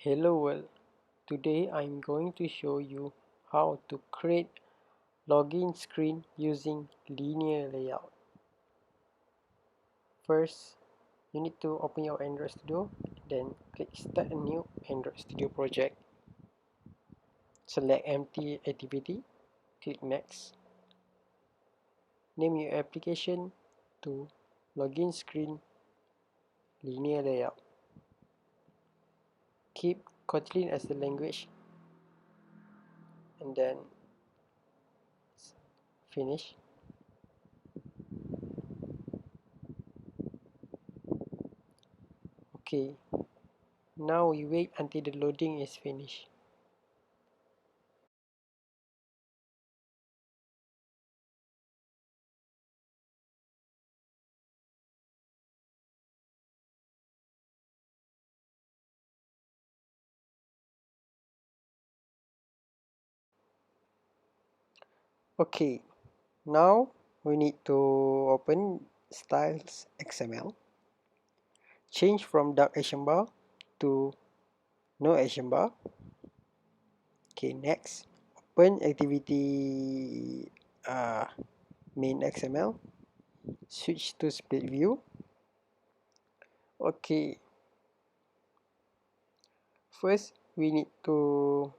Hello world, today I'm going to show you how to create login screen using linear layout. First, you need to open your Android Studio, then click start a new Android Studio project. Select empty activity, click next. Name your application to login screen linear layout. Keep Kotlin as the language and then finish. Okay, now we wait until the loading is finished. Okay, now we need to open styles XML. Change from dark action bar to no action bar. Okay, next open activity main XML. Switch to split view. Okay, first we need to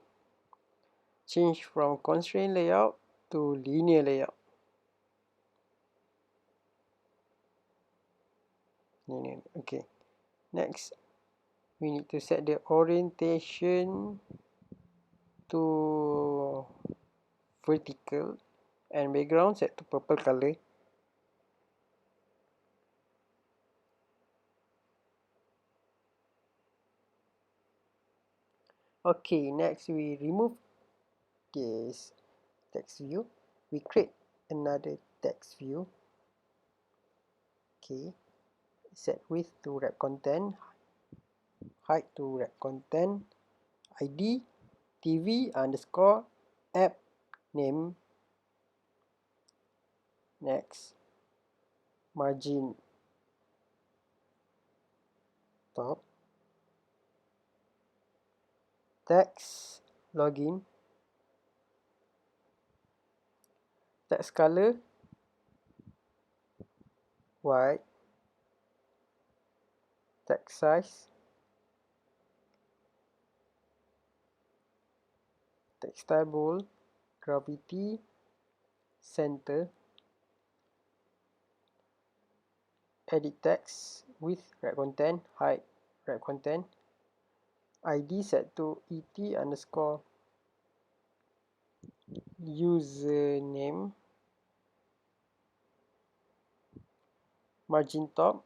change from constraint layout to linear layout. Okay, next we need to set the orientation to vertical and background set to purple color. Okay, next we remove this text view. We create another text view. Okay, set width to wrap content, height to wrap content, ID TV underscore app name. Next, margin top, text login, text color white, text size, text style bold, gravity, center, edit text, width wrap content, height wrap content, ID set to et underscore username, margin top,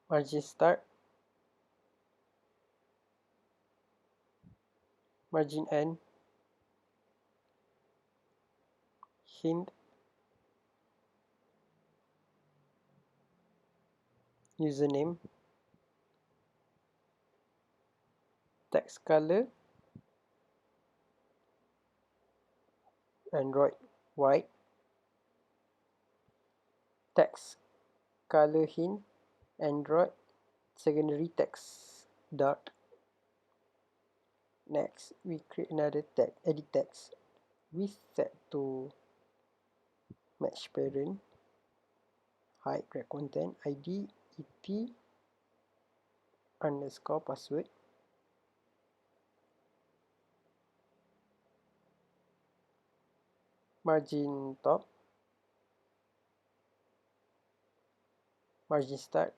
margin start, margin end, hint, username, text color, Android white, text color hint, Android secondary text dark. Next, we create another tag, edit text, width set to match parent, height wrap content, ID et underscore password, margin top, margin start,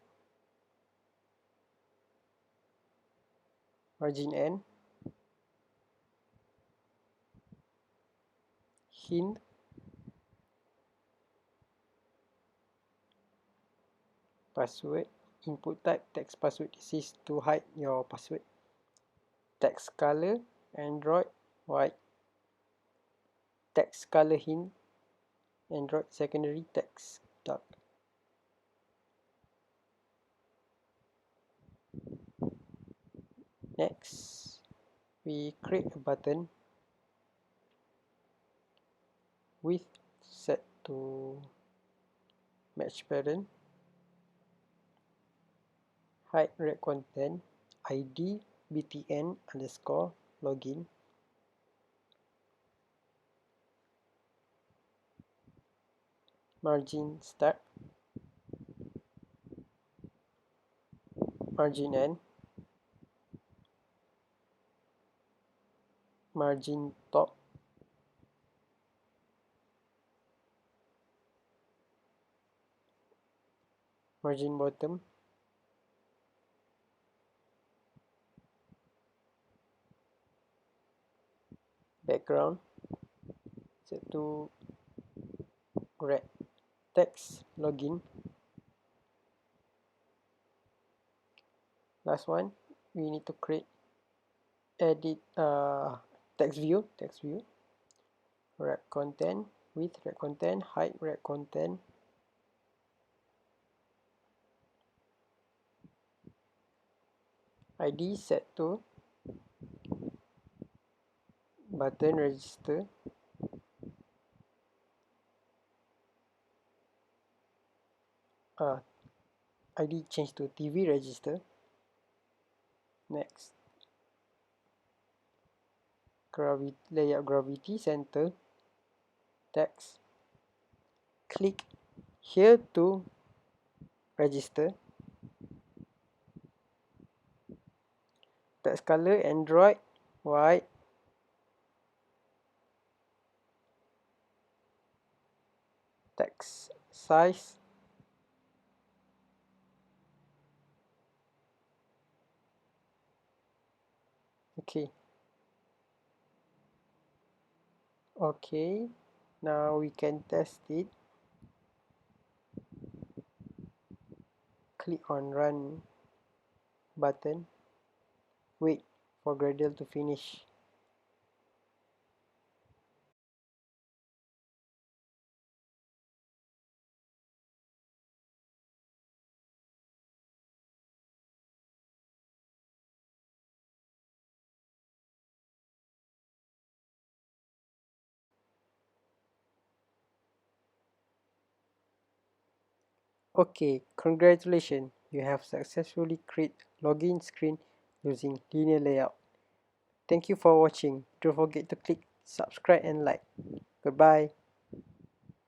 margin end, hint, password, input type text password. This is to hide your password. Text color Android white, text color hint, Android secondary text dark. Next, we create a button, width set to match parent, hide red content, ID btn underscore login, margin start, margin end, margin top, margin bottom, background, set to red, text login. Last one, we need to create edit text view, red content, with red content, hide red content, ID set to button register, ID change to TV register. Next, layout gravity center, text, click here to register, text color Android white, text size okay, now we can test it. Click on run button, wait for Gradle to finish. Okay, congratulations, you have successfully created login screen using linear layout. Thank you for watching. Don't forget to click subscribe and like. Goodbye.